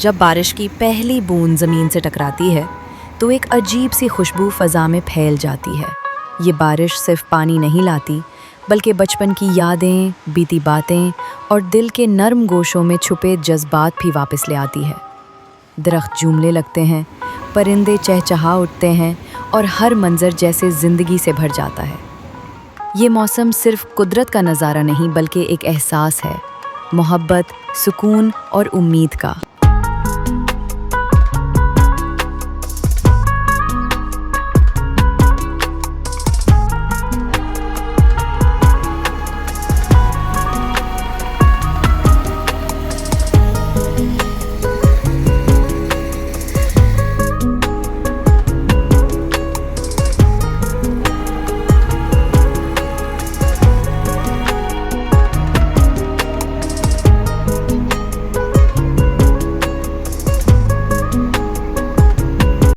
जब बारिश की पहली बूंद ज़मीन से टकराती है तो एक अजीब सी खुशबू फ़ज़ा में फैल जाती है। ये बारिश सिर्फ पानी नहीं लाती, बल्कि बचपन की यादें, बीती बातें और दिल के नर्म गोशों में छुपे जज्बात भी वापस ले आती है। दरख्त झूमने लगते हैं, परिंदे चहचहा उठते हैं और हर मंजर जैसे ज़िंदगी से भर जाता है। ये मौसम सिर्फ कुदरत का नज़ारा नहीं, बल्कि एक एहसास है, मोहब्बत, सुकून और उम्मीद का।